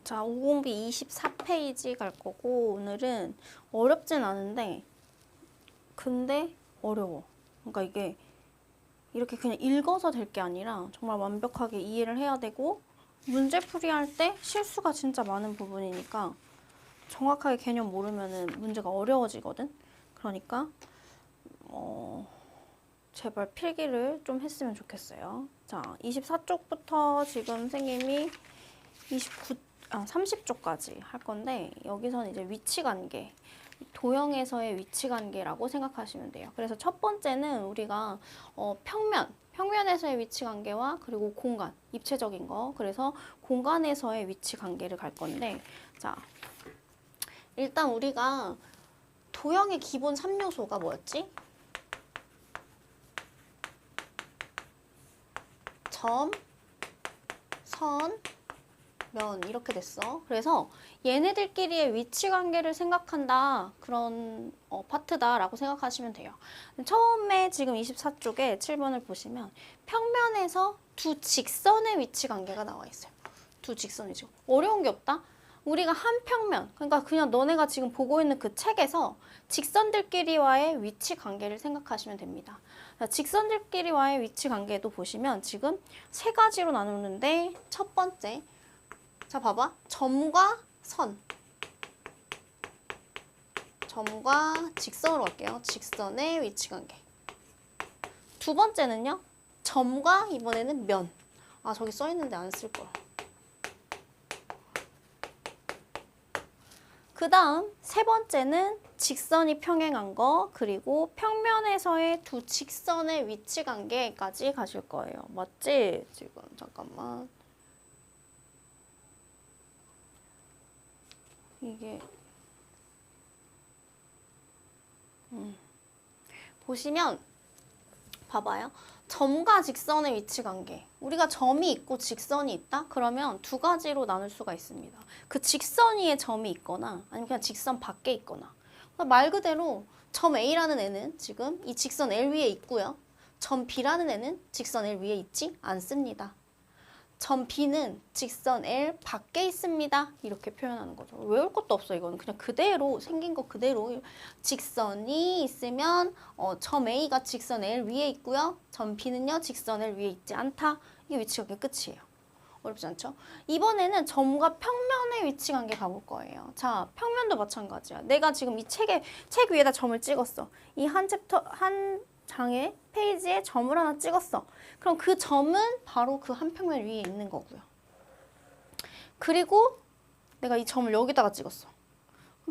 자, 5공비 24페이지 갈 거고 오늘은 어렵진 않은데 근데 어려워. 그러니까 이게 이렇게 그냥 읽어서 될 게 아니라 정말 완벽하게 이해를 해야 되고 문제풀이 할 때 실수가 진짜 많은 부분이니까 정확하게 개념 모르면은 문제가 어려워지거든. 그러니까 제발 필기를 좀 했으면 좋겠어요. 자, 24쪽부터 지금 선생님이 30쪽까지 할 건데 여기서는 이제 위치관계, 도형에서의 위치관계라고 생각하시면 돼요. 그래서 첫 번째는 우리가 평면에서의 위치관계와 그리고 공간, 입체적인 거, 그래서 공간에서의 위치관계를 갈 건데 자, 일단 우리가 도형의 기본 3요소가 뭐였지? 점, 선, 면 이렇게 됐어. 그래서 얘네들끼리의 위치관계를 생각한다. 그런 파트다라고 생각하시면 돼요. 처음에 지금 24쪽에 7번을 보시면 평면에서 두 직선의 위치관계가 나와 있어요. 두 직선의 위치. 어려운 게 없다. 우리가 한 평면, 그러니까 그냥 너네가 지금 보고 있는 그 책에서 직선들끼리와의 위치관계를 생각하시면 됩니다. 직선들끼리와의 위치관계도 보시면 지금 세 가지로 나누는데 첫 번째, 자 봐봐, 점과 선, 점과 직선으로 갈게요. 직선의 위치관계. 두 번째는요, 점과 이번에는 면. 아, 저기 써있는데 안 쓸걸. 그 다음 세 번째는 직선이 평행한 거, 그리고 평면에서의 두 직선의 위치관계까지 가실 거예요. 맞지? 지금 잠깐만. 이게 보시면 봐봐요. 점과 직선의 위치관계. 우리가 점이 있고 직선이 있다? 그러면 두 가지로 나눌 수가 있습니다. 그 직선 위에 점이 있거나 아니면 그냥 직선 밖에 있거나. 말 그대로 점 A라는 애는 지금 이 직선 L 위에 있고요. 점 B라는 애는 직선 L 위에 있지 않습니다. 점 B는 직선 L 밖에 있습니다. 이렇게 표현하는 거죠. 외울 것도 없어. 이거는 그냥 그대로 생긴 거 그대로 직선이 있으면 점 A가 직선 L 위에 있고요. 점 B는요 직선 L 위에 있지 않다. 이게 위치관계 끝이에요. 어렵지 않죠? 이번에는 점과 평면의 위치관계 가볼 거예요. 자, 평면도 마찬가지야. 내가 지금 이 책 위에다 점을 찍었어. 이 한 장에 페이지에 점을 하나 찍었어. 그럼 그 점은 바로 그 한 평면 위에 있는 거고요. 그리고 내가 이 점을 여기다가 찍었어.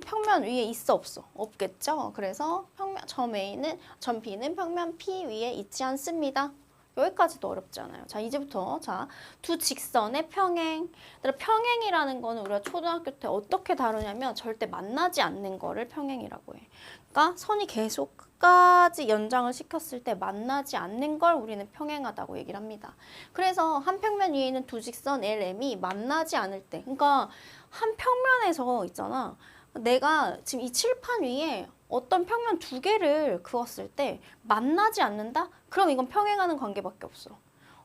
평면 위에 있어 없어? 없겠죠? 그래서 점 B는 평면 P 위에 있지 않습니다. 여기까지도 어렵지 않아요. 자, 이제부터 두 직선의 평행. 평행이라는 거는 우리가 초등학교 때 어떻게 다루냐면 절대 만나지 않는 거를 평행이라고 해. 그러니까 선이 계속 끝까지 연장을 시켰을 때 만나지 않는 걸 우리는 평행하다고 얘기를 합니다. 그래서 한 평면 위에 있는 두 직선 LM이 만나지 않을 때, 그러니까 한 평면에서 있잖아. 내가 지금 이 칠판 위에 어떤 평면 두 개를 그었을 때 만나지 않는다? 그럼 이건 평행하는 관계밖에 없어.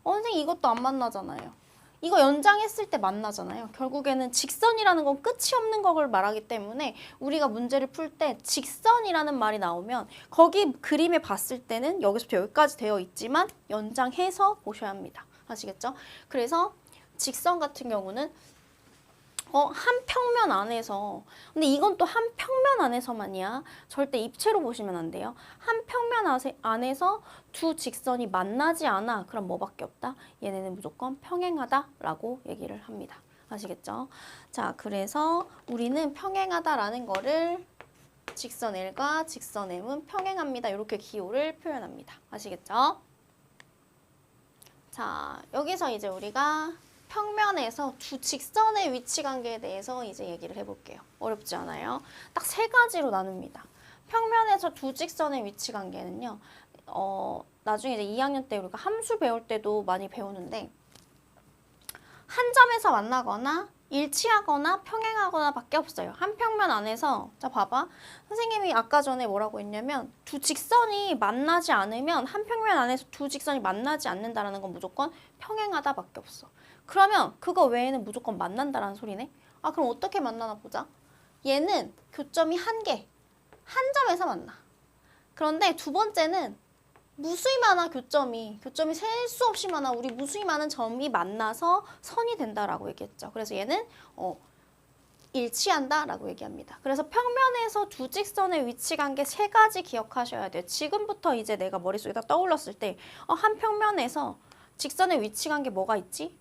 선생님 이것도 안 만나잖아요. 이거 연장했을 때 만나잖아요. 결국에는 직선이라는 건 끝이 없는 걸 말하기 때문에 우리가 문제를 풀 때 직선이라는 말이 나오면 거기 그림에 봤을 때는 여기서부터 여기까지 되어 있지만 연장해서 보셔야 합니다. 아시겠죠? 그래서 직선 같은 경우는 한 평면 안에서, 근데 이건 또 한 평면 안에서만이야. 절대 입체로 보시면 안 돼요. 한 평면 안에서 두 직선이 만나지 않아. 그럼 뭐밖에 없다? 얘네는 무조건 평행하다라고 얘기를 합니다. 아시겠죠? 자, 그래서 우리는 평행하다라는 거를 직선 L과 직선 M은 평행합니다. 이렇게 기호를 표현합니다. 아시겠죠? 자, 여기서 이제 우리가 평면에서 두 직선의 위치관계에 대해서 이제 얘기를 해볼게요. 어렵지 않아요? 딱 세 가지로 나눕니다. 평면에서 두 직선의 위치관계는요. 나중에 이제 2학년 때 우리가 함수 배울 때도 많이 배우는데 한 점에서 만나거나 일치하거나 평행하거나 밖에 없어요. 한 평면 안에서, 자 봐봐. 선생님이 아까 전에 뭐라고 했냐면 두 직선이 만나지 않으면 한 평면 안에서 두 직선이 만나지 않는다라는 건 무조건 평행하다 밖에 없어. 그러면 그거 외에는 무조건 만난다라는 소리네? 아, 그럼 어떻게 만나나 보자. 얘는 교점이 한 개, 한 점에서 만나. 그런데 두 번째는 무수히 많아, 교점이 셀 수 없이 많아. 우리 무수히 많은 점이 만나서 선이 된다라고 얘기했죠. 그래서 얘는 일치한다라고 얘기합니다. 그래서 평면에서 두 직선의 위치 관계 세 가지 기억하셔야 돼요. 지금부터 이제 내가 머릿속에 딱 떠올랐을 때 한 평면에서 직선의 위치 관계 뭐가 있지?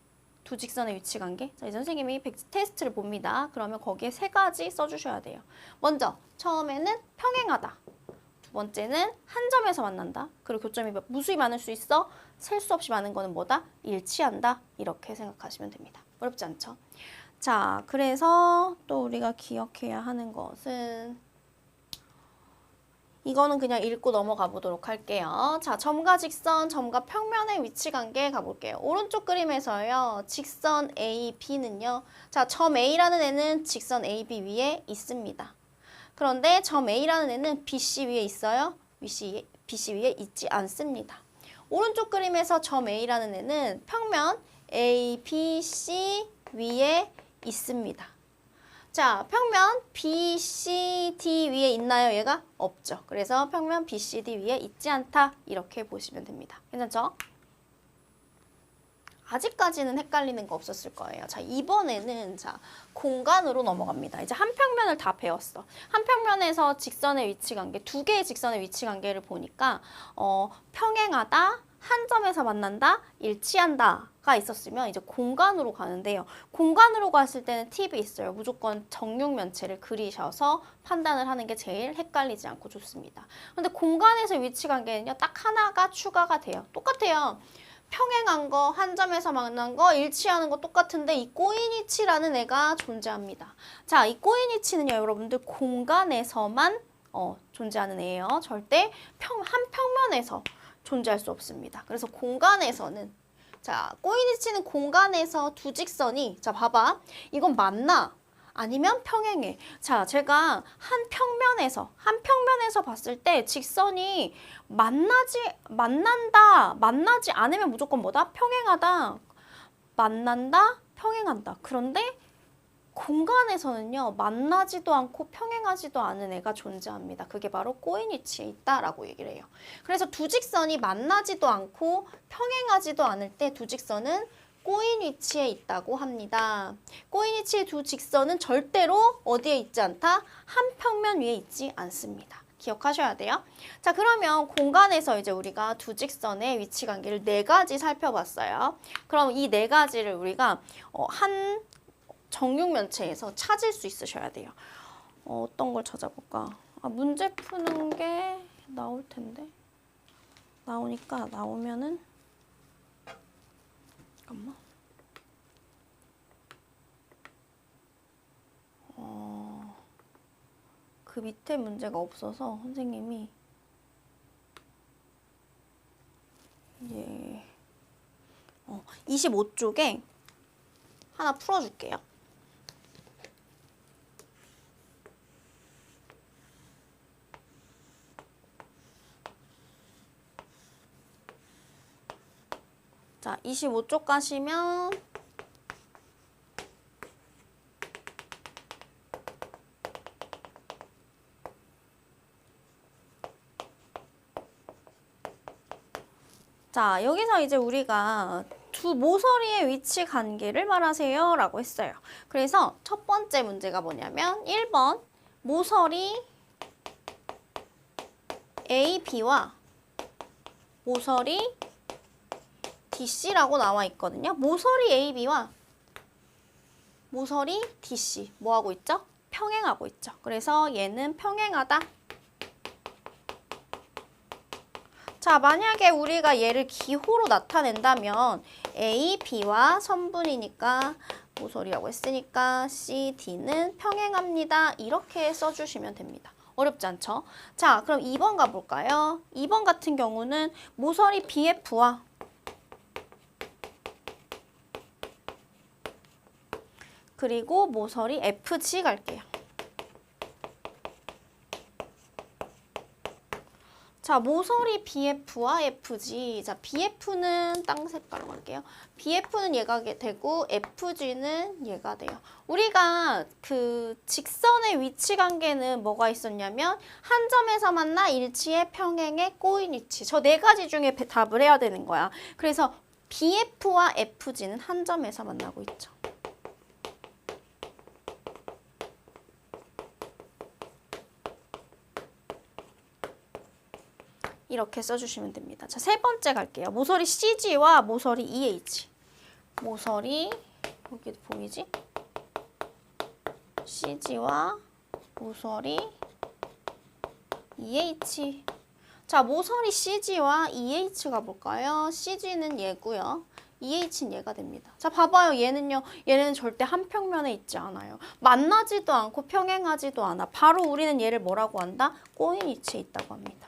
두 직선의 위치 관계. 자, 이제 선생님이 테스트를 봅니다. 그러면 거기에 세 가지 써주셔야 돼요. 먼저 처음에는 평행하다. 두 번째는 한 점에서 만난다. 그리고 교점이 무수히 많을 수 있어. 셀 수 없이 많은 거는 뭐다? 일치한다. 이렇게 생각하시면 됩니다. 어렵지 않죠? 자, 그래서 또 우리가 기억해야 하는 것은 이거는 그냥 읽고 넘어가 보도록 할게요. 자, 점과 직선, 점과 평면의 위치 관계 가볼게요. 오른쪽 그림에서요. 직선 A, B는요. 자, 점 A라는 애는 직선 A, B 위에 있습니다. 그런데 점 A라는 애는 BC 위에 있어요? BC 위에 있지 않습니다. 오른쪽 그림에서 점 A라는 애는 평면 A, B, C 위에 있습니다. 자, 평면 BCD 위에 있나요? 얘가? 없죠. 그래서 평면 BCD 위에 있지 않다. 이렇게 보시면 됩니다. 괜찮죠? 아직까지는 헷갈리는 거 없었을 거예요. 자, 이번에는 공간으로 넘어갑니다. 이제 한 평면을 다 배웠어. 한 평면에서 직선의 위치 관계, 두 개의 직선의 위치 관계를 보니까 평행하다, 한 점에서 만난다, 일치한다가 있었으면 이제 공간으로 가는데요. 공간으로 갔을 때는 팁이 있어요. 무조건 정육면체를 그리셔서 판단을 하는 게 제일 헷갈리지 않고 좋습니다. 근데 공간에서 위치 관계는요. 딱 하나가 추가가 돼요. 똑같아요. 평행한 거, 한 점에서 만난 거, 일치하는 거 똑같은데 이 꼬인위치라는 애가 존재합니다. 자, 이 꼬인위치는요, 여러분들 공간에서만 존재하는 애예요. 절대 한 평면에서 존재할 수 없습니다. 그래서 공간에서는 자, 꼬인위치는 공간에서 두 직선이 자, 봐봐. 이건 맞나? 아니면 평행해. 자, 제가 한 평면에서 봤을 때 직선이 만나지 않으면 무조건 뭐다? 평행하다. 만난다, 평행한다. 그런데 공간에서는요, 만나지도 않고 평행하지도 않은 애가 존재합니다. 그게 바로 꼬인 위치에 있다라고 얘기를 해요. 그래서 두 직선이 만나지도 않고 평행하지도 않을 때 두 직선은 꼬인 위치에 있다고 합니다. 꼬인 위치의 두 직선은 절대로 어디에 있지 않다? 한 평면 위에 있지 않습니다. 기억하셔야 돼요. 자, 그러면 공간에서 이제 우리가 두 직선의 위치 관계를 네 가지 살펴봤어요. 그럼 이 네 가지를 우리가 한 정육면체에서 찾을 수 있으셔야 돼요. 어떤 걸 찾아볼까? 문제 푸는 게 나올 텐데. 나오면은 잠깐만. 그 밑에 문제가 없어서 선생님이 25쪽에 하나 풀어줄게요. 자, 25쪽 가시면 자, 여기서 이제 우리가 두 모서리의 위치 관계를 말하세요 라고 했어요. 그래서 첫 번째 문제가 뭐냐면 1번 모서리 AB와 모서리 DC라고 나와 있거든요. 모서리 AB와 모서리 DC 뭐 하고 있죠? 평행하고 있죠. 그래서 얘는 평행하다. 자, 만약에 우리가 얘를 기호로 나타낸다면 A, B와 선분이니까 모서리라고 했으니까 C, D는 평행합니다. 이렇게 써주시면 됩니다. 어렵지 않죠? 자, 그럼 2번 가볼까요? 2번 같은 경우는 모서리 BF와 그리고 모서리 FG 갈게요. 자, 모서리 BF와 FG. 자, BF는 땅 색깔로 할게요. BF는 얘가 되고 FG는 얘가 돼요. 우리가 그 직선의 위치 관계는 뭐가 있었냐면 한 점에서 만나 일치의 평행의 꼬인 위치. 저 네 가지 중에 답을 해야 되는 거야. 그래서 BF와 FG는 한 점에서 만나고 있죠. 이렇게 써주시면 됩니다. 자, 세 번째 갈게요. 모서리 CG와 모서리 EH. 모서리, 여기 보이지? CG와 모서리 EH. 자, 모서리 CG와 EH가 뭘까요? CG는 얘고요. EH는 얘가 됩니다. 자, 봐봐요. 얘는요. 얘는 절대 한 평면에 있지 않아요. 만나지도 않고 평행하지도 않아. 바로 우리는 얘를 뭐라고 한다? 꼬인 위치에 있다고 합니다.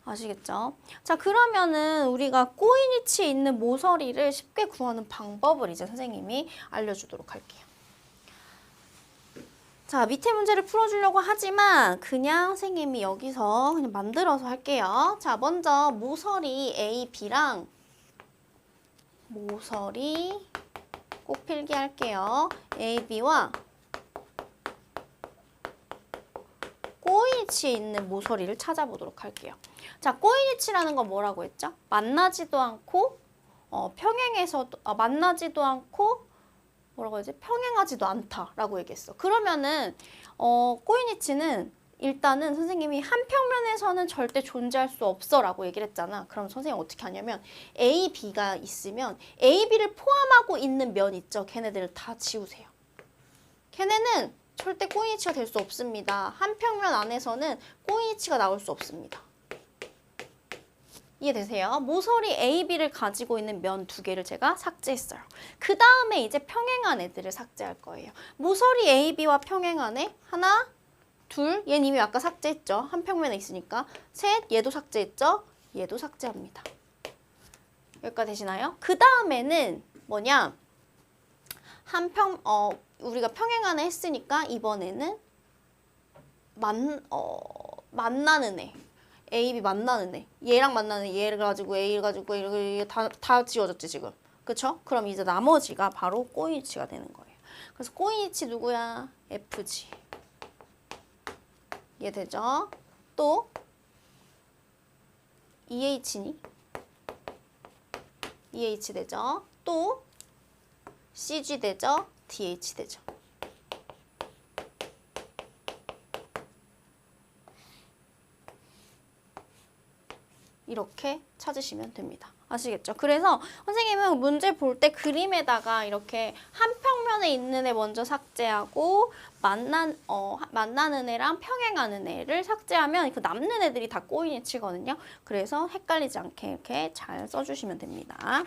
아시겠죠? 자, 그러면은 우리가 꼬인 위치에 있는 모서리를 쉽게 구하는 방법을 이제 선생님이 알려주도록 할게요. 자, 밑에 문제를 풀어주려고 하지만 그냥 선생님이 여기서 그냥 만들어서 할게요. 자, 먼저 모서리 AB랑 모서리 꼭 필기할게요. AB와 꼬인 위치에 있는 모서리를 찾아보도록 할게요. 자, 꼬인 위치라는 건 뭐라고 했죠? 만나지도 않고 평행에서도 만나지도 않고 뭐라고 해야지? 평행하지도 않다라고 얘기했어. 그러면은 꼬인 위치는 일단은 선생님이 한 평면에서는 절대 존재할 수 없어라고 얘기를 했잖아. 그럼 선생님 어떻게 하냐면 A, B가 있으면 A, B를 포함하고 있는 면 있죠? 걔네들을 다 지우세요. 걔네는 절대 꼬인 위치가 될 수 없습니다. 한 평면 안에서는 꼬인 위치가 나올 수 없습니다. 이해되세요? 모서리 A, B를 가지고 있는 면 두 개를 제가 삭제했어요. 그 다음에 이제 평행한 애들을 삭제할 거예요. 모서리 A, B와 평행한 애 하나, 둘, 얘는 이미 아까 삭제했죠. 한 평면에 있으니까. 셋, 얘도 삭제했죠. 얘도 삭제합니다. 여기까지 되시나요? 그 다음에는 뭐냐? 우리가 평행한 애 했으니까 이번에는 만나는 애. A, B 만나는 애. 얘랑 만나는 애. 얘를 가지고 A를 가지고 이렇게 다 지워졌지 지금. 그쵸? 그럼 이제 나머지가 바로 꼬인 위치가 되는 거예요. 그래서 꼬인 위치 누구야? FG. 이해되죠? 또 EH니? EH 되죠? 또 CG 되죠? DH 되죠? 이렇게 찾으시면 됩니다. 아시겠죠? 그래서 선생님은 문제 볼 때 그림에다가 이렇게 한 평면에 있는 애 먼저 삭제하고 만나는 애랑 평행하는 애를 삭제하면 그 남는 애들이 다 꼬인 위치거든요. 그래서 헷갈리지 않게 이렇게 잘 써주시면 됩니다.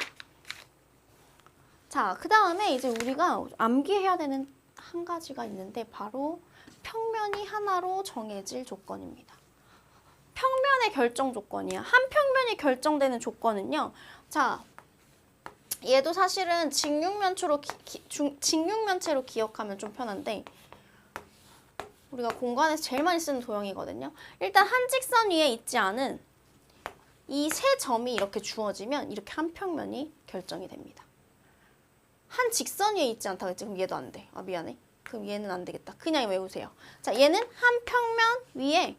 자, 그 다음에 이제 우리가 암기해야 되는 한 가지가 있는데 바로 평면이 하나로 정해질 조건입니다. 평면의 결정 조건이야. 한 평면이 결정되는 조건은요. 자, 얘도 사실은 직육면체로 기억하면 좀 편한데 우리가 공간에서 제일 많이 쓰는 도형이거든요. 일단 한 직선 위에 있지 않은 이 세 점이 이렇게 주어지면 이렇게 한 평면이 결정이 됩니다. 한 직선 위에 있지 않다고 했지? 그럼 얘도 안 돼. 아, 미안해. 그럼 얘는 안 되겠다. 그냥 외우세요. 자, 얘는 한 평면 위에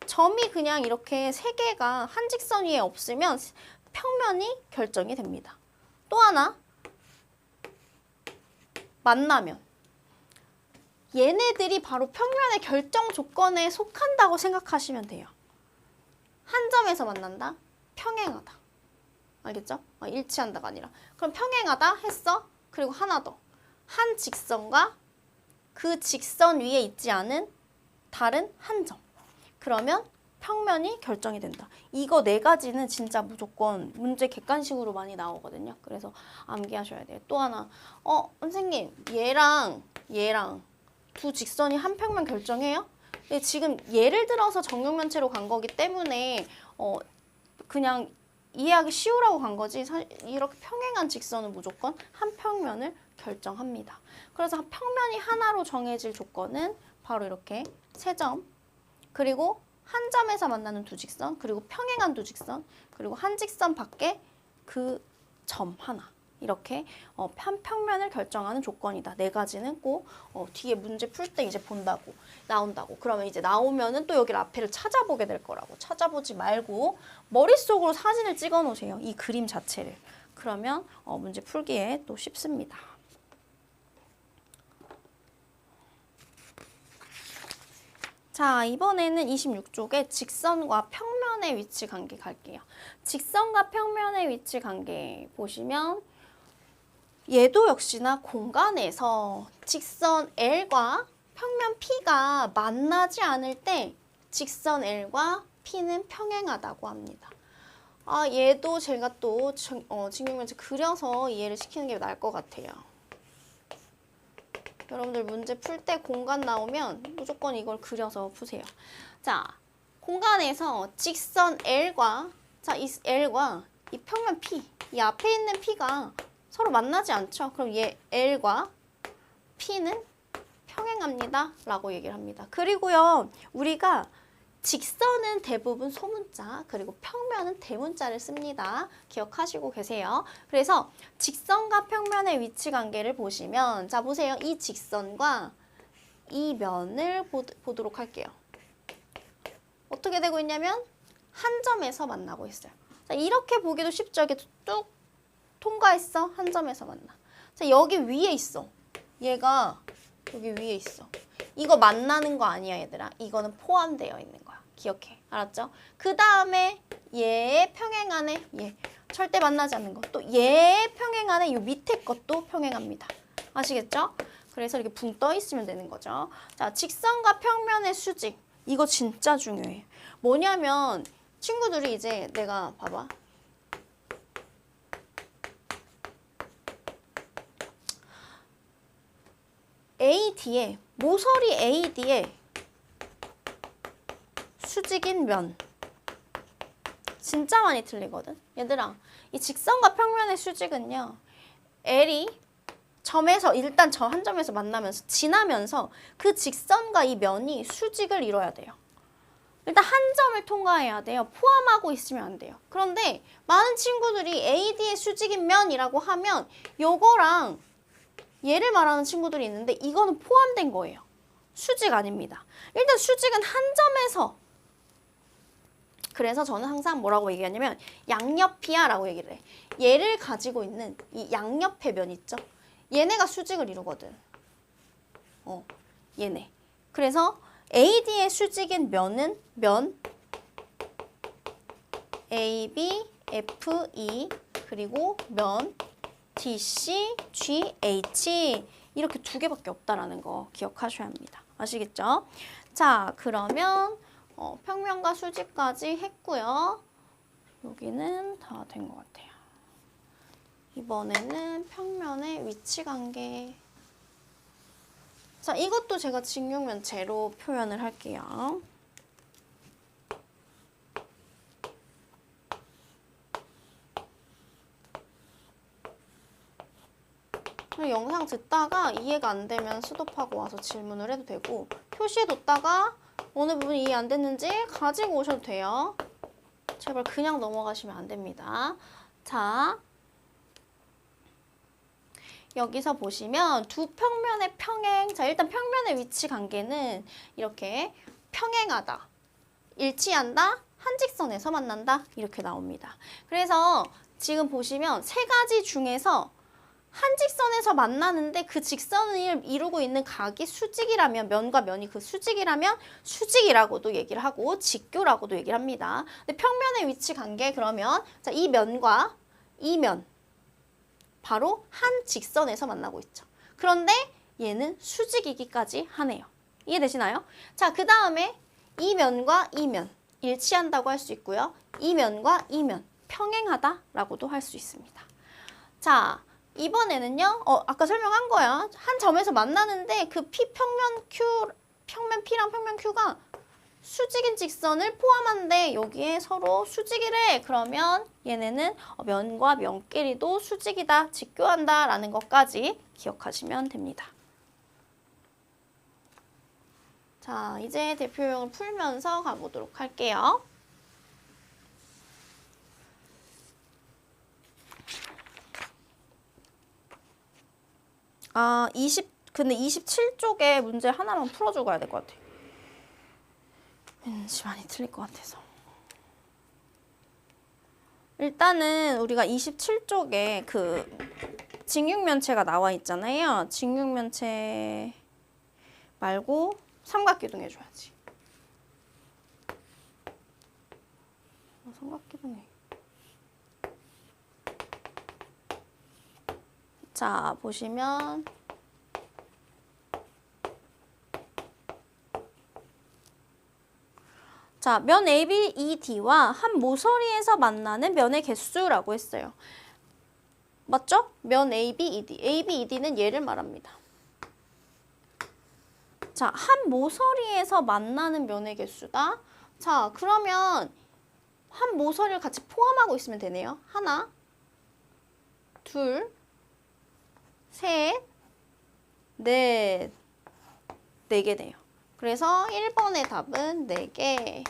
점이 그냥 이렇게 세 개가 한 직선 위에 없으면 평면이 결정이 됩니다. 또 하나, 만나면. 얘네들이 바로 평면의 결정 조건에 속한다고 생각하시면 돼요. 한 점에서 만난다? 평행하다. 알겠죠? 일치한다가 아니라. 그럼 평행하다 했어? 그리고 하나 더. 한 직선과 그 직선 위에 있지 않은 다른 한 점. 그러면 평면이 결정이 된다. 이거 네 가지는 진짜 무조건 문제 객관식으로 많이 나오거든요. 그래서 암기하셔야 돼요. 또 하나, 선생님 얘랑 두 직선이 한 평면 결정해요? 근데 지금 예를 들어서 정육면체로 간 거기 때문에 그냥 이해하기 쉬우라고 간 거지. 사실 이렇게 평행한 직선은 무조건 한 평면을 결정합니다. 그래서 평면이 하나로 정해질 조건은 바로 이렇게 세 점, 그리고 한 점에서 만나는 두 직선, 그리고 평행한 두 직선, 그리고 한 직선 밖에 그 점 하나. 이렇게 한 평면을 결정하는 조건이다. 네 가지는 꼭 뒤에 문제 풀 때 이제 본다고 나온다고. 그러면 이제 나오면은 또 여기 앞에를 찾아보게 될 거라고. 찾아보지 말고 머릿속으로 사진을 찍어 놓으세요. 이 그림 자체를. 그러면 문제 풀기에 또 쉽습니다. 자, 이번에는 26쪽에 직선과 평면의 위치 관계 갈게요. 직선과 평면의 위치 관계 보시면 얘도 역시나 공간에서 직선 L과 평면 P가 만나지 않을 때 직선 L과 P는 평행하다고 합니다. 아, 얘도 제가 또 직육면체 그려서 이해를 시키는 게 나을 것 같아요. 여러분들 문제 풀 때 공간 나오면 무조건 이걸 그려서 푸세요. 자, 공간에서 직선 L과 이 L과 이 평면 P, 이 앞에 있는 P가 서로 만나지 않죠. 그럼 얘 L과 P는 평행합니다. 라고 얘기를 합니다. 그리고요, 우리가 직선은 대부분 소문자, 그리고 평면은 대문자를 씁니다. 기억하시고 계세요. 그래서 직선과 평면의 위치 관계를 보시면, 자, 보세요. 이 직선과 이 면을 보도록 할게요. 어떻게 되고 있냐면, 한 점에서 만나고 있어요. 자, 이렇게 보기도 쉽죠. 이렇게 뚝 통과했어. 한 점에서 만나. 자, 여기 위에 있어. 얘가 여기 위에 있어. 이거 만나는 거 아니야, 얘들아. 이거는 포함되어 있는 거야. 기억해. 알았죠? 그 다음에 얘 평행하네. 얘 절대 만나지 않는 거. 또 얘 평행하네. 이 밑에 것도 평행합니다. 아시겠죠? 그래서 이렇게 붕 떠 있으면 되는 거죠. 자, 직선과 평면의 수직. 이거 진짜 중요해. 뭐냐면 친구들이 이제 내가 봐봐. AD에 모서리 AD에 수직인 면 진짜 많이 틀리거든. 얘들아, 이 직선과 평면의 수직은요, L이 점에서 일단 저 한 점에서 만나면서 지나면서 그 직선과 이 면이 수직을 이뤄야 돼요. 일단 한 점을 통과해야 돼요. 포함하고 있으면 안 돼요. 그런데 많은 친구들이 AD의 수직인 면이라고 하면 요거랑 얘를 말하는 친구들이 있는데 이거는 포함된 거예요. 수직 아닙니다. 일단 수직은 한 점에서. 그래서 저는 항상 뭐라고 얘기하냐면 양옆이야 라고 얘기를 해. 얘를 가지고 있는 이 양옆의 면 있죠? 얘네가 수직을 이루거든. 얘네. 그래서 AD의 수직인 면은 면 AB, FE 그리고 면 DC, GH 이렇게 두 개밖에 없다라는 거 기억하셔야 합니다. 아시겠죠? 자, 그러면 평면과 수직까지 했고요. 여기는 다 된 것 같아요. 이번에는 평면의 위치 관계. 자, 이것도 제가 직육면체로 표현을 할게요. 영상 듣다가 이해가 안 되면 스톱하고 와서 질문을 해도 되고, 표시해뒀다가 어느 부분이 이해 안 됐는지 가지고 오셔도 돼요. 제발 그냥 넘어가시면 안 됩니다. 자, 여기서 보시면 두 평면의 평행. 자, 일단 평면의 위치 관계는 이렇게 평행하다, 일치한다, 한 직선에서 만난다 이렇게 나옵니다. 그래서 지금 보시면 세 가지 중에서 한 직선에서 만나는데 그 직선을 이루고 있는 각이 수직이라면, 면과 면이 그 수직이라면 수직이라고도 얘기를 하고 직교라고도 얘기를 합니다. 근데 평면의 위치 관계 그러면 자, 이 면과 이 면 바로 한 직선에서 만나고 있죠. 그런데 얘는 수직이기까지 하네요. 이해되시나요? 자, 그 다음에 이 면과 이 면 일치한다고 할 수 있고요. 이 면과 이 면 평행하다라고도 할 수 있습니다. 자, 이번에는요. 아까 설명한 거야. 한 점에서 만나는데 그 P 평면 Q, 평면 P랑 평면 Q가 수직인 직선을 포함한데 여기에 서로 수직이래. 그러면 얘네는 면과 면끼리도 수직이다, 직교한다 라는 것까지 기억하시면 됩니다. 자, 이제 대표용을 풀면서 가보도록 할게요. 근데 27쪽에 문제 하나만 풀어주고 가야 될 것 같아요. 왠지 많이 틀릴 것 같아서. 일단은 우리가 27쪽에 그 직육면체가 나와 있잖아요. 직육면체 말고 삼각기둥 해줘야지. 삼각기둥 해. 자, 보시면 자, 면 ABED와 한 모서리에서 만나는 면의 개수라고 했어요. 맞죠? 면 ABED. ABED는 얘를 말합니다. 자, 한 모서리에서 만나는 면의 개수다. 자, 그러면 한 모서리를 같이 포함하고 있으면 되네요. 하나, 둘, 셋, 넷. 4개 돼요. 그래서 1번의 답은 4개.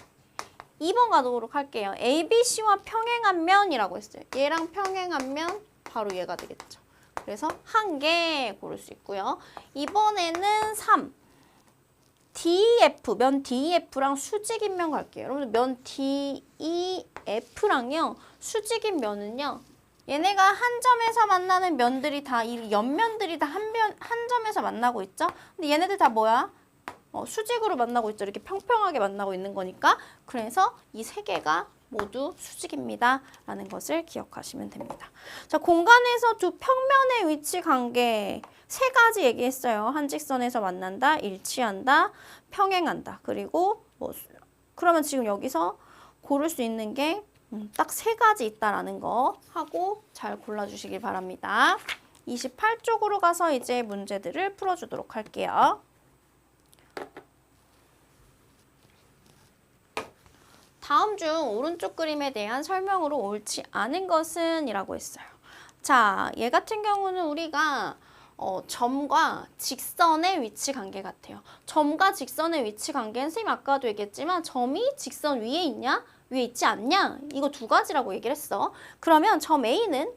2번 가도록 할게요. ABC와 평행한 면이라고 했어요. 얘랑 평행한 면 바로 얘가 되겠죠. 그래서 1개 고를 수 있고요. 이번에는 3. DEF, 면 DEF랑 수직인 면 갈게요. 여러분 면 DEF랑요. 수직인 면은요. 얘네가 한 점에서 만나는 면들이 다, 이 옆면들이 다 한 점에서 만나고 있죠. 근데 얘네들 다 뭐야? 수직으로 만나고 있죠. 이렇게 평평하게 만나고 있는 거니까. 그래서 이 3개가 모두 수직입니다. 라는 것을 기억하시면 됩니다. 자, 공간에서 두 평면의 위치 관계 3가지 얘기했어요. 한 직선에서 만난다, 일치한다, 평행한다. 그리고 그러면 지금 여기서 고를 수 있는 게 딱 3가지 있다라는 거 하고 잘 골라주시길 바랍니다. 28쪽으로 가서 이제 문제들을 풀어주도록 할게요. 다음 중 오른쪽 그림에 대한 설명으로 옳지 않은 것은? 이라고 했어요. 자, 얘 같은 경우는 우리가 점과 직선의 위치 관계 같아요. 점과 직선의 위치 관계는 선생님 아까도 얘기했지만 점이 직선 위에 있냐? 위에 있지 않냐? 이거 2가지라고 얘기를 했어. 그러면 점 A는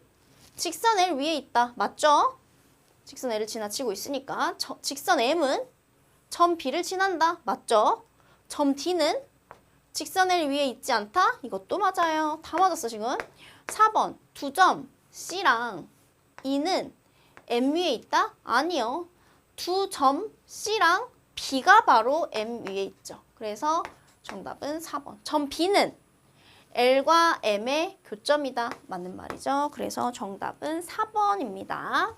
직선 L 위에 있다. 맞죠? 직선 L을 지나치고 있으니까. 직선 M은 점 B를 지난다. 맞죠? 점 D는 직선 L 위에 있지 않다? 이것도 맞아요. 다 맞았어 지금. 4번 두 점 C랑 E는 M 위에 있다? 아니요. 두 점 C랑 B가 바로 M 위에 있죠. 그래서 정답은 4번. 점 B는 L과 M의 교점이다. 맞는 말이죠. 그래서 정답은 4번입니다.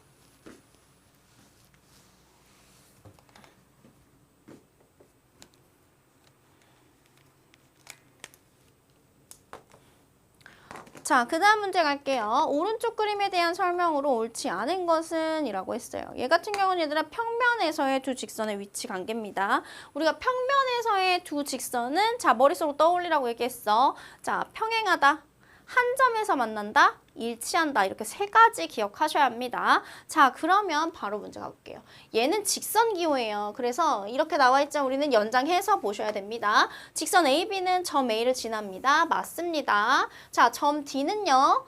자, 그 다음 문제 갈게요. 오른쪽 그림에 대한 설명으로 옳지 않은 것은? 이라고 했어요. 얘 같은 경우는 얘들아 평면에서의 두 직선의 위치 관계입니다. 우리가 평면에서의 두 직선은 자, 머릿속으로 떠올리라고 얘기했어. 자, 평행하다. 한 점에서 만난다. 일치한다. 이렇게 3가지 기억하셔야 합니다. 자, 그러면 바로 문제 가볼게요. 얘는 직선 기호예요. 그래서 이렇게 나와 있죠. 우리는 연장해서 보셔야 됩니다. 직선 AB는 점 A를 지납니다. 맞습니다. 자, 점 D는요.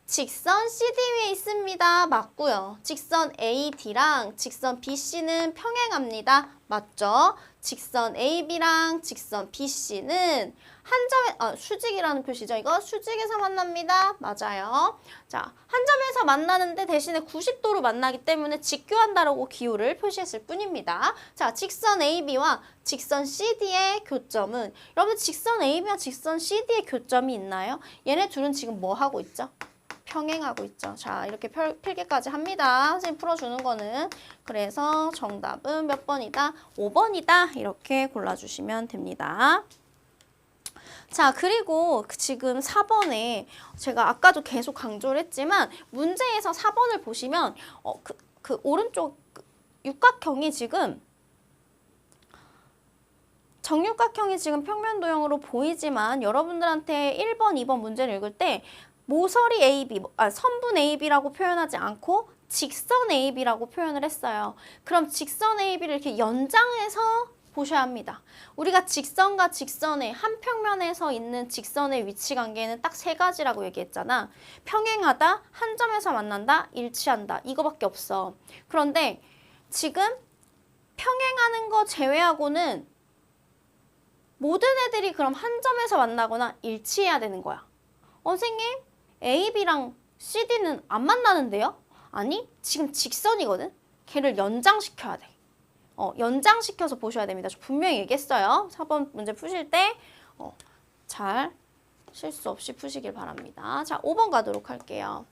직선 CD 위에 있습니다. 맞고요. 직선 AD랑 직선 BC는 평행합니다. 맞죠? 직선 AB랑 직선 BC는 한 점에, 수직이라는 표시죠. 이거 수직에서 만납니다. 맞아요. 자, 한 점에서 만나는데 대신에 90도로 만나기 때문에 직교한다라고 기호를 표시했을 뿐입니다. 자, 직선 AB와 직선 CD의 교점은 여러분 직선 AB와 직선 CD의 교점이 있나요? 얘네 둘은 지금 뭐 하고 있죠? 평행하고 있죠. 자, 이렇게 필기까지 합니다. 선생님 풀어주는 거는. 그래서 정답은 몇 번이다? 5번이다. 이렇게 골라주시면 됩니다. 자, 그리고 지금 4번에 제가 아까도 계속 강조를 했지만 문제에서 4번을 보시면 그 오른쪽 육각형이 지금 정육각형이 지금 평면 도형으로 보이지만 여러분들한테 1번, 2번 문제를 읽을 때 모서리 AB, 선분 AB라고 표현하지 않고 직선 AB라고 표현을 했어요. 그럼 직선 AB를 이렇게 연장해서 보셔야 합니다. 우리가 직선과 직선의 한 평면에서 있는 직선의 위치 관계는 딱 세 가지라고 얘기했잖아. 평행하다, 한 점에서 만난다, 일치한다. 이거밖에 없어. 그런데 지금 평행하는 거 제외하고는 모든 애들이 그럼 한 점에서 만나거나 일치해야 되는 거야. 선생님, AB랑 CD는 안 만나는데요? 아니, 지금 직선이거든? 걔를 연장시켜야 돼. 연장시켜서 보셔야 됩니다. 저 분명히 얘기했어요. 4번 문제 푸실 때 잘 실수 없이 푸시길 바랍니다. 자, 5번 가도록 할게요.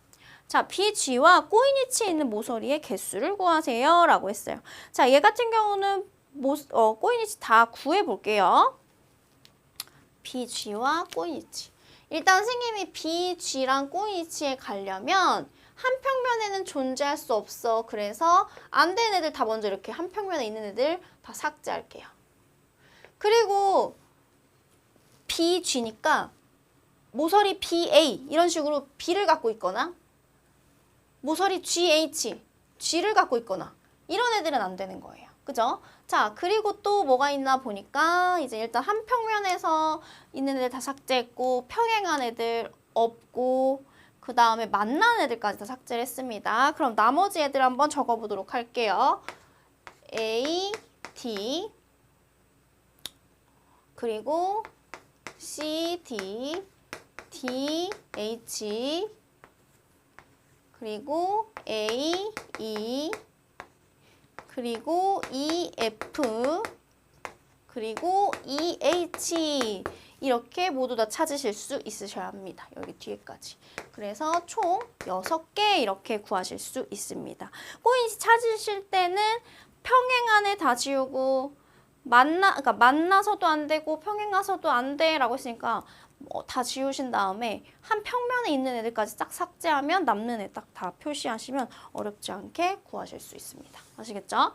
자, BG와 꼬인 위치에 있는 모서리의 개수를 구하세요. 라고 했어요. 자, 얘 같은 경우는 꼬인 위치 다 구해볼게요. BG와 꼬인 위치. 일단 선생님이 BG랑 꼬인 위치에 가려면 한 평면에는 존재할 수 없어. 그래서 안 되는 애들 다 먼저 이렇게 한 평면에 있는 애들 다 삭제할게요. 그리고 BG니까 모서리 BA 이런 식으로 B를 갖고 있거나 모서리 GH, G를 갖고 있거나 이런 애들은 안 되는 거예요. 그죠? 자, 그리고 또 뭐가 있나 보니까 이제 일단 한 평면에서 있는 애들 다 삭제했고 평행한 애들 없고 그 다음에 만난 애들까지 다 삭제를 했습니다. 그럼 나머지 애들 한번 적어보도록 할게요. A, D 그리고 C, D, D, H 그리고 A, E 그리고 E, F 그리고 E, H 이렇게 모두 다 찾으실 수 있으셔야 합니다. 여기 뒤에까지. 그래서 총 6개 이렇게 구하실 수 있습니다. 꼬인 찾으실 때는 평행안에 다 지우고 그러니까 만나서도 안 되고 평행하서도 안 돼라고 했으니까 다 지우신 다음에 한 평면에 있는 애들까지 딱 삭제하면 남는 애 딱 다 표시하시면 어렵지 않게 구하실 수 있습니다. 아시겠죠?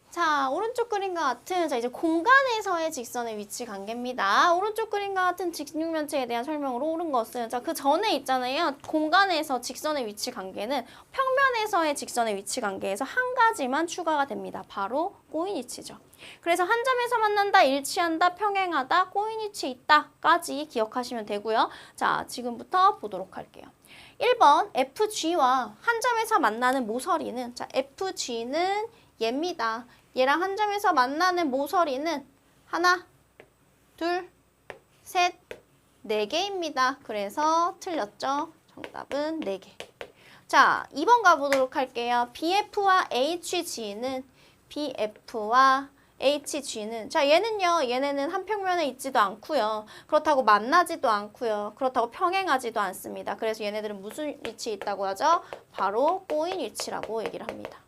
자, 오른쪽 그림과 같은 자 이제 공간에서의 직선의 위치 관계입니다. 오른쪽 그림과 같은 직육면체에 대한 설명으로 옳은 것은 자, 그 전에 있잖아요. 공간에서 직선의 위치 관계는 평면에서의 직선의 위치 관계에서 한 가지만 추가가 됩니다. 바로 꼬인 위치죠. 그래서 한 점에서 만난다, 일치한다, 평행하다, 꼬인 위치에 있다까지 기억하시면 되고요. 자, 지금부터 보도록 할게요. 1번 FG와 한 점에서 만나는 모서리는 자, FG는 얘입니다. 얘랑 한 점에서 만나는 모서리는 하나, 둘, 셋, 네 개입니다. 그래서 틀렸죠? 정답은 4개. 자, 2번 가보도록 할게요. BF와 HG는 자, 얘네는 한 평면에 있지도 않고요. 그렇다고 만나지도 않고요. 그렇다고 평행하지도 않습니다. 그래서 얘네들은 무슨 위치에 있다고 하죠? 바로 꼬인 위치라고 얘기를 합니다.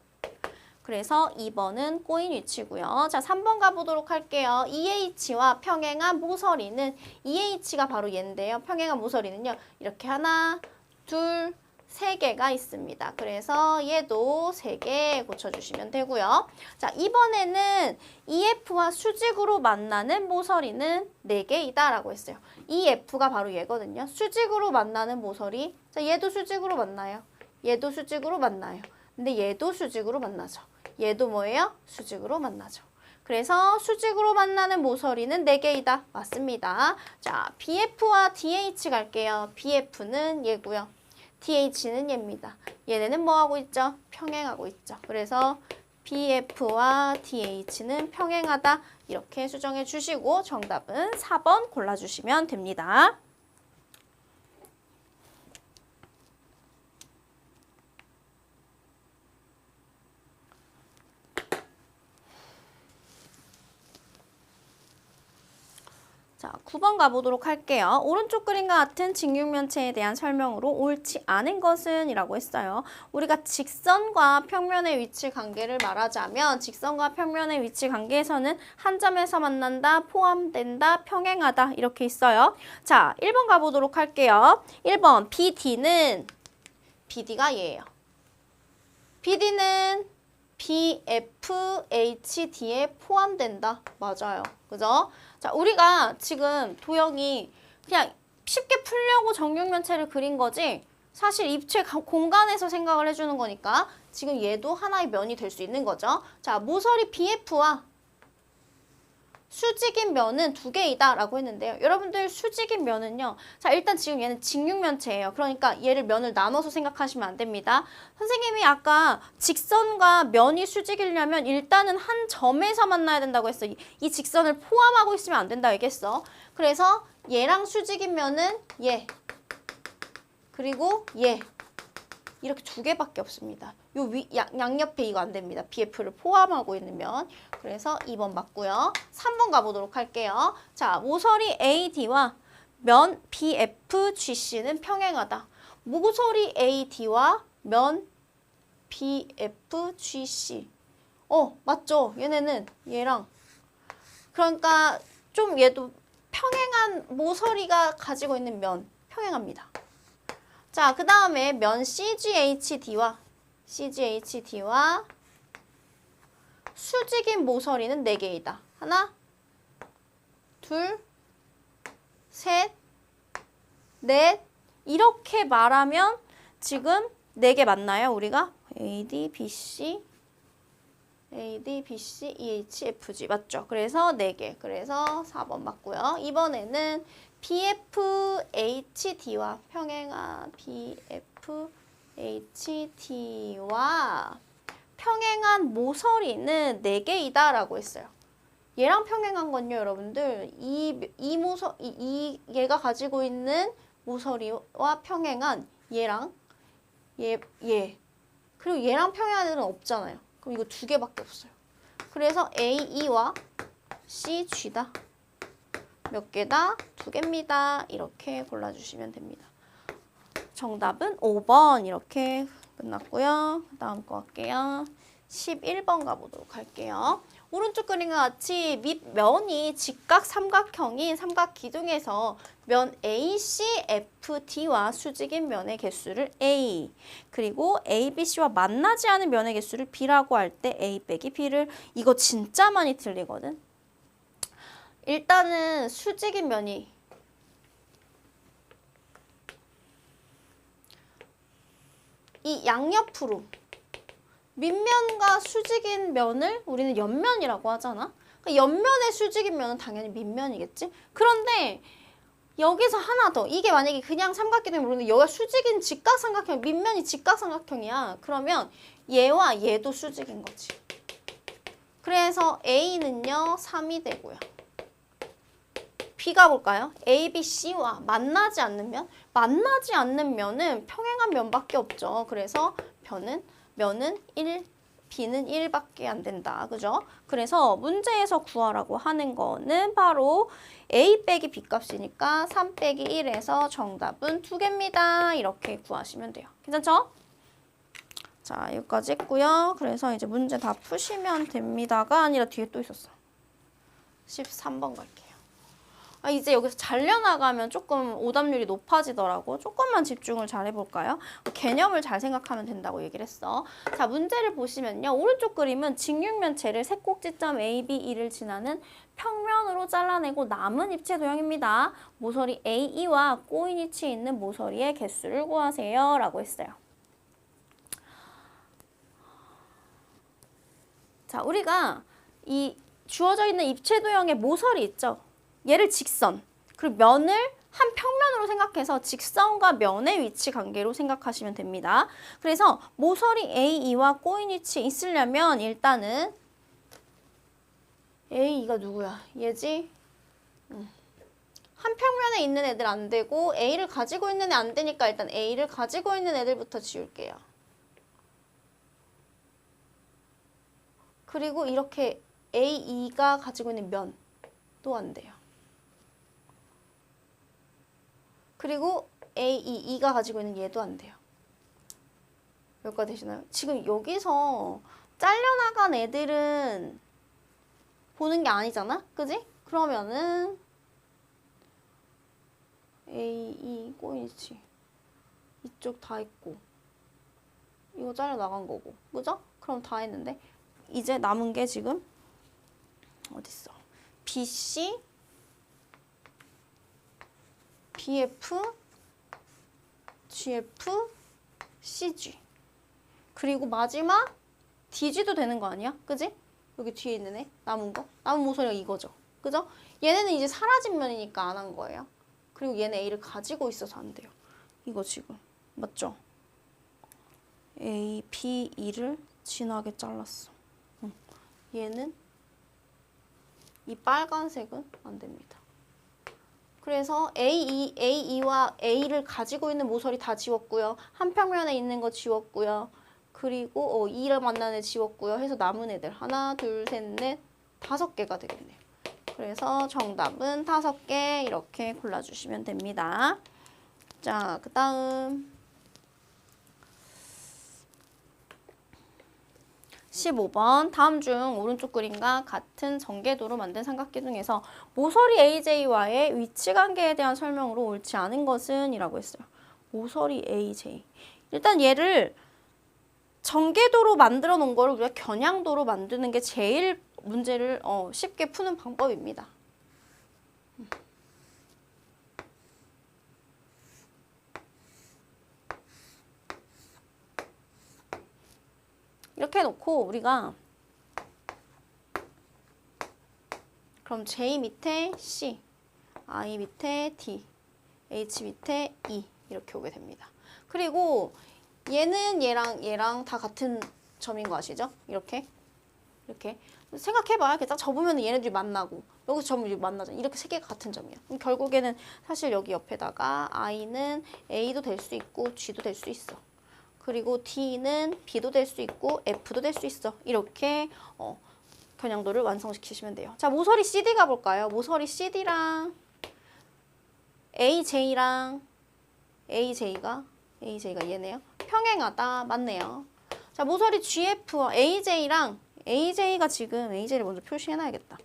그래서 2번은 꼬인 위치고요. 자, 3번 가보도록 할게요. EH와 평행한 모서리는 EH가 바로 얘인데요. 평행한 모서리는요. 이렇게 하나, 둘, 3개가 있습니다. 그래서 얘도 3개 고쳐주시면 되고요. 자, 이번에는 EF와 수직으로 만나는 모서리는 4개이다 라고 했어요. EF가 바로 얘거든요. 수직으로 만나는 모서리. 자, 얘도 수직으로 만나요. 얘도 수직으로 만나요. 근데 얘도 수직으로 만나죠. 얘도 뭐예요? 수직으로 만나죠. 그래서 수직으로 만나는 모서리는 4개이다. 맞습니다. 자, BF와 DH 갈게요. BF는 얘고요. DH는 얘입니다. 얘네는 뭐 하고 있죠? 평행하고 있죠. 그래서 BF와 DH는 평행하다. 이렇게 수정해 주시고 정답은 4번 골라주시면 됩니다. 자, 9번 가보도록 할게요. 오른쪽 그림과 같은 직육면체에 대한 설명으로 옳지 않은 것은 이라고 했어요. 우리가 직선과 평면의 위치 관계를 말하자면 직선과 평면의 위치 관계에서는 한 점에서 만난다, 포함된다, 평행하다 이렇게 있어요. 자, 1번 가보도록 할게요. 1번 BD가 얘예요. BD는 BFHD에 포함된다. 맞아요. 그죠? 자, 우리가 지금 도형이 그냥 쉽게 풀려고 정육면체를 그린 거지 사실 입체 공간에서 생각을 해주는 거니까 지금 얘도 하나의 면이 될 수 있는 거죠. 자, 모서리 BF와 수직인 면은 두 개이다 라고 했는데요. 여러분들 수직인 면은요. 자, 일단 지금 얘는 직육면체예요. 그러니까 얘를 면을 나눠서 생각하시면 안 됩니다. 선생님이 아까 직선과 면이 수직이려면 일단은 한 점에서 만나야 된다고 했어. 이 직선을 포함하고 있으면 안 된다 얘기했어. 그래서 얘랑 수직인 면은 얘 그리고 얘 이렇게 두 개밖에 없습니다. 요 양옆에 이거 안 됩니다. BF를 포함하고 있는 면. 그래서 2번 맞고요. 3번 가보도록 할게요. 자, 모서리 AD와 면 BFGC는 평행하다. 모서리 AD와 면 BFGC. 맞죠? 얘네는 얘랑. 그러니까 좀 얘도 평행한 모서리가 가지고 있는 면. 평행합니다. 자, 그 다음에 면 CGHD와 수직인 모서리는 4개이다. 하나, 둘, 셋, 넷. 이렇게 말하면 지금 4개 맞나요, 우리가? AD, BC, EHFG 맞죠? 그래서 4개. 그래서 4번 맞고요. 이번에는 BFHD와 평행한 BFHD와 평행한 모서리는 4개이다 라고 했어요. 얘랑 평행한 건요, 여러분들. 얘가 가지고 있는 모서리와 평행한 얘랑 얘. 그리고 얘랑 평행한 애는 없잖아요. 그럼 이거 2개밖에 없어요. 그래서 AE와 CG다. 몇 개다? 2개입니다. 이렇게 골라주시면 됩니다. 정답은 5번 이렇게 끝났고요. 다음 거 할게요. 11번 가보도록 할게요. 오른쪽 그림과 같이 밑면이 직각 삼각형인 삼각기둥에서 면 ACFD와 수직인 면의 개수를 A 그리고 ABC와 만나지 않은 면의 개수를 B라고 할 때 A 빼기 B를 이거 진짜 많이 틀리거든. 일단은 수직인 면이 이 양옆으로 밑면과 수직인 면을 우리는 옆면이라고 하잖아. 그러니까 옆면의 수직인 면은 당연히 밑면이겠지. 그런데 여기서 하나 더. 이게 만약에 그냥 삼각기둥이 모르는데 여기가 수직인 직각삼각형, 밑면이 직각삼각형이야. 그러면 얘와 얘도 수직인 거지. 그래서 A는요 3이 되고요. B가 볼까요? A, B, C와 만나지 않는 면? 만나지 않는 면은 평행한 면밖에 없죠. 그래서 면은 1, B는 1밖에 안 된다. 그죠? 그래서 문제에서 구하라고 하는 거는 바로 A 빼기 B 값이니까 3 빼기 1에서 정답은 2개입니다. 이렇게 구하시면 돼요. 괜찮죠? 자, 여기까지 했고요. 그래서 이제 문제 다 푸시면 됩니다가 아니라 뒤에 또 있었어. 13번 갈게요. 이제 여기서 잘려나가면 조금 오답률이 높아지더라고. 조금만 집중을 잘 해볼까요? 개념을 잘 생각하면 된다고 얘기를 했어. 자, 문제를 보시면요. 오른쪽 그림은 직육면체를 세 꼭지점 A, B, E를 지나는 평면으로 잘라내고 남은 입체 도형입니다. 모서리 A, E와 꼬인 위치에 있는 모서리의 개수를 구하세요. 라고 했어요. 자, 우리가 이 주어져 있는 입체 도형의 모서리 있죠? 얘를 직선, 그리고 면을 한 평면으로 생각해서 직선과 면의 위치 관계로 생각하시면 됩니다. 그래서 모서리 AE와 꼬인 위치에 있으려면 일단은 AE가 누구야? 얘지? 한 평면에 있는 애들 안 되고 A를 가지고 있는 애 안 되니까 일단 A를 가지고 있는 애들부터 지울게요. 그리고 이렇게 AE가 가지고 있는 면도 안 돼요. 그리고 AE가 가지고 있는 얘도 안 돼요. 여기까지 되시나요? 지금 여기서 잘려나간 애들은 보는 게 아니잖아? 그지? 그러면은 AE 꼬이지. 이쪽 다 있고 이거 잘려나간 거고. 그죠? 그럼 다 했는데 이제 남은 게 지금 어딨어? BC, BF, GF, CG. 그리고 마지막 DG도 되는 거 아니야? 그지? 여기 뒤에 있는 애 남은 거. 남은 모서리가 이거죠. 그죠? 얘네는 이제 사라진 면이니까 안 한 거예요. 그리고 얘는 A를 가지고 있어서 안 돼요. 이거 지금 맞죠? A, B, E를 진하게 잘랐어. 얘는 이 빨간색은 안 됩니다. 그래서 AE와 A를 가지고 있는 모서리 다 지웠고요. 한 평면에 있는 거 지웠고요. 그리고 E를 만나는 애 지웠고요. 해서 남은 애들 하나, 둘, 셋, 넷, 5개가 되겠네요. 그래서 정답은 5개 이렇게 골라주시면 됩니다. 자, 그 다음 15번 다음 중 오른쪽 그림과 같은 전개도로 만든 삼각기 중에서 모서리 AJ와의 위치 관계에 대한 설명으로 옳지 않은 것은? 이라고 했어요. 모서리 AJ. 일단 얘를 전개도로 만들어 놓은 거를 우리가 겨냥도로 만드는 게 제일 문제를 쉽게 푸는 방법입니다. 이렇게 해놓고 우리가 그럼 J 밑에 C, I 밑에 D, H 밑에 E 이렇게 오게 됩니다. 그리고 얘는 얘랑 다 같은 점인 거 아시죠? 이렇게 생각해봐요. 이렇게 딱 접으면 얘네들이 만나고 여기서 점이 만나잖아요. 이렇게 3개가 같은 점이야. 그럼 결국에는 사실 여기 옆에다가 I는 A도 될 수 있고 G도 될 수 있어. 그리고 D는 B도 될 수 있고 F도 될 수 있어. 이렇게 겨냥도를 완성시키시면 돼요. 자, 모서리 CD 가볼까요? 모서리 CD랑 AJ랑 AJ가 얘네요. 평행하다. 맞네요. 자, 모서리 GF와 AJ랑 AJ가 지금 AJ를 먼저 표시해놔야겠다.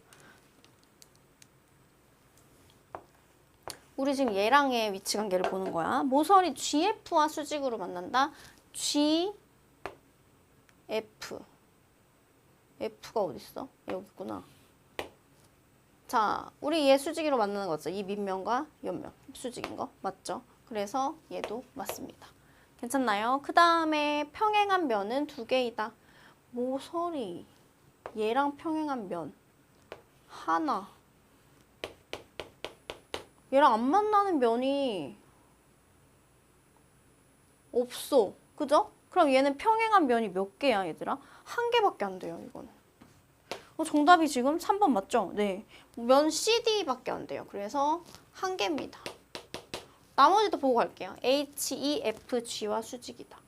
우리 지금 얘랑의 위치 관계를 보는 거야. 모서리 GF와 수직으로 만난다. G, F. F가 어딨어? 여기 있구나. 자, 우리 얘 수직으로 만나는 거죠. 이 밑면과 옆면. 수직인 거. 맞죠? 그래서 얘도 맞습니다. 괜찮나요? 그 다음에 평행한 면은 2개이다. 모서리. 얘랑 평행한 면. 하나. 얘랑 안 만나는 면이 없어. 그죠? 그럼 얘는 평행한 면이 몇 개야, 얘들아? 1개밖에 안 돼요, 이거는. 정답이 지금 3번 맞죠? 네. 면 CD밖에 안 돼요. 그래서 1개입니다. 나머지도 보고 갈게요. HEFG와 수직이다.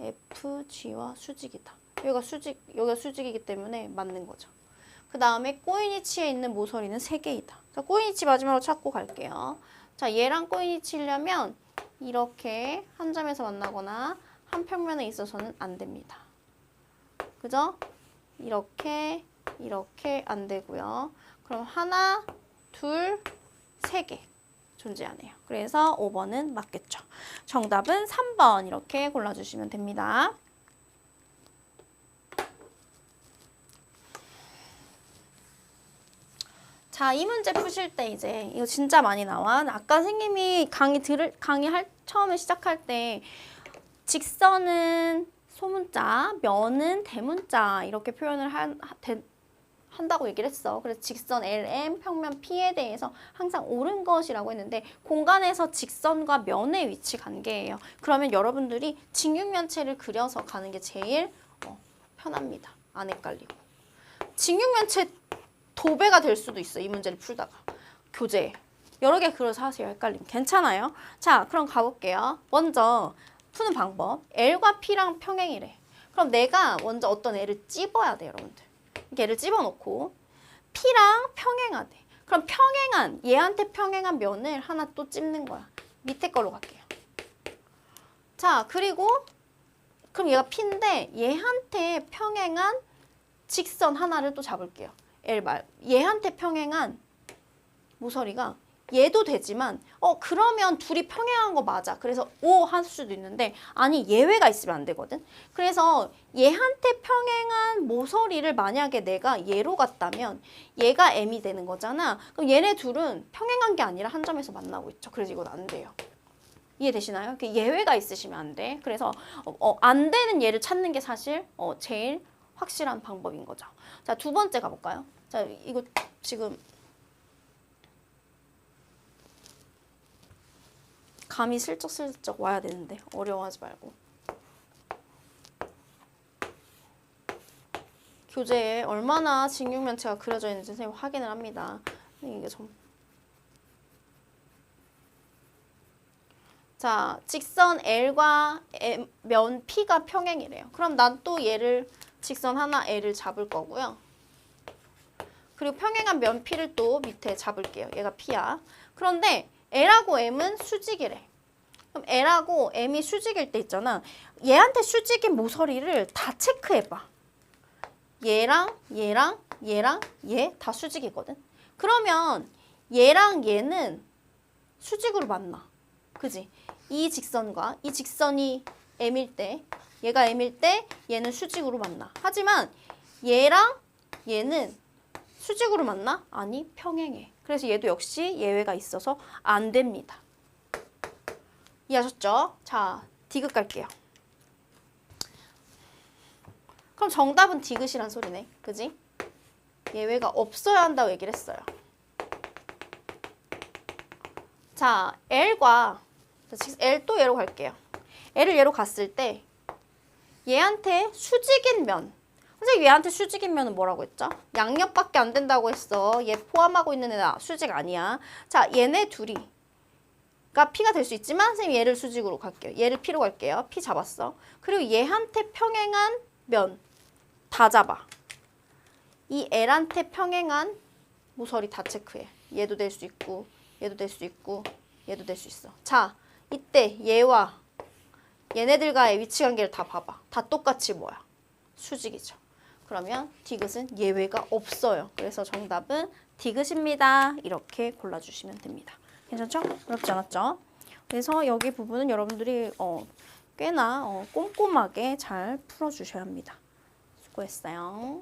HEFG와 수직이다. 여기가 수직이기 때문에 맞는 거죠. 그 다음에 꼬인위치에 있는 모서리는 3개이다. 자, 꼬인위치 마지막으로 찾고 갈게요. 자, 얘랑 꼬인위치려면 이렇게 한 점에서 만나거나 한 평면에 있어서는 안 됩니다. 그죠? 이렇게 안 되고요. 그럼 하나, 둘, 3개 존재하네요. 그래서 5번은 맞겠죠. 정답은 3번 이렇게 골라주시면 됩니다. 자, 이 문제 푸실 때 이제 이거 진짜 많이 나와. 아까 선생님이 처음에 시작할 때 직선은 소문자, 면은 대문자 이렇게 표현을 한다고 얘기를 했어. 그래서 직선 LM, 평면 P에 대해서 항상 옳은 것이라고 했는데 공간에서 직선과 면의 위치 관계예요. 그러면 여러분들이 직육면체를 그려서 가는 게 제일 편합니다. 안 헷갈리고. 직육면체 도배가 될 수도 있어. 이 문제를 풀다가. 교재. 여러 개 그려서 하세요. 헷갈리면. 괜찮아요? 자, 그럼 가볼게요. 먼저 푸는 방법. L과 P랑 평행이래. 그럼 내가 먼저 어떤 애를 찝어야 돼, 여러분들. 얘를 찝어놓고 P랑 평행하대. 그럼 얘한테 평행한 면을 하나 또 찝는 거야. 밑에 걸로 갈게요. 자, 그리고 그럼 얘가 P인데 얘한테 평행한 직선 하나를 또 잡을게요. 얘한테 평행한 모서리가 얘도 되지만 그러면 둘이 평행한 거 맞아. 그래서 O 할 수도 있는데 아니 예외가 있으면 안 되거든. 그래서 얘한테 평행한 모서리를 만약에 내가 얘로 갔다면 얘가 M이 되는 거잖아. 그럼 얘네 둘은 평행한 게 아니라 한 점에서 만나고 있죠. 그래서 이건 안 돼요. 이해되시나요? 예외가 있으시면 안 돼. 그래서 안 되는 예를 찾는 게 사실 제일 확실한 방법인 거죠. 자, 두 번째 가볼까요? 자, 이거 지금 감이 슬쩍슬쩍 와야 되는데 어려워하지 말고. 교재에 얼마나 직육면체가 그려져 있는지 선생님 확인을 합니다. 이게 좀. 자, 직선 L과 면 P가 평행이래요. 그럼 난 또 얘를 직선 하나 L을 잡을 거고요. 그리고 평행한 면 P를 또 밑에 잡을게요. 얘가 P야. 그런데 L하고 M은 수직이래. 그럼 L하고 M이 수직일 때 있잖아. 얘한테 수직인 모서리를 다 체크해봐. 얘랑 얘랑 얘랑 얘 다 수직이거든. 그러면 얘랑 얘는 수직으로 만나. 그지? 이 직선과 이 직선이 M일 때 얘가 M일 때 얘는 수직으로 만나. 하지만 얘랑 얘는 수직으로 만나? 아니, 평행해. 그래서 얘도 역시 예외가 있어서 안 됩니다. 이해하셨죠? 자, 디귿 갈게요. 그럼 정답은 디귿이란 소리네. 그지? 예외가 없어야 한다고 얘기를 했어요. 자, L과 L 또 얘로 갈게요. L을 얘로 갔을 때 얘한테 수직인 면. 선생님 얘한테 수직인 면은 뭐라고 했죠? 양옆밖에 안 된다고 했어. 얘 포함하고 있는 애는 수직 아니야. 자, 얘네 둘이가 P가 될 수 있지만 선생님 얘를 수직으로 갈게요. 얘를 P로 갈게요. P 잡았어. 그리고 얘한테 평행한 면 다 잡아. 이 L한테 평행한 모서리 다 체크해. 얘도 될 수 있고 얘도 될 수 있고 얘도 될 수 있어. 자, 이때 얘와 얘네들과의 위치관계를 다 봐봐. 다 똑같이 뭐야? 수직이죠. 그러면 디귿은 예외가 없어요. 그래서 정답은 디귿입니다. 이렇게 골라주시면 됩니다. 괜찮죠? 어렵지 않았죠? 그래서 여기 부분은 여러분들이 꽤나 꼼꼼하게 잘 풀어주셔야 합니다. 수고했어요.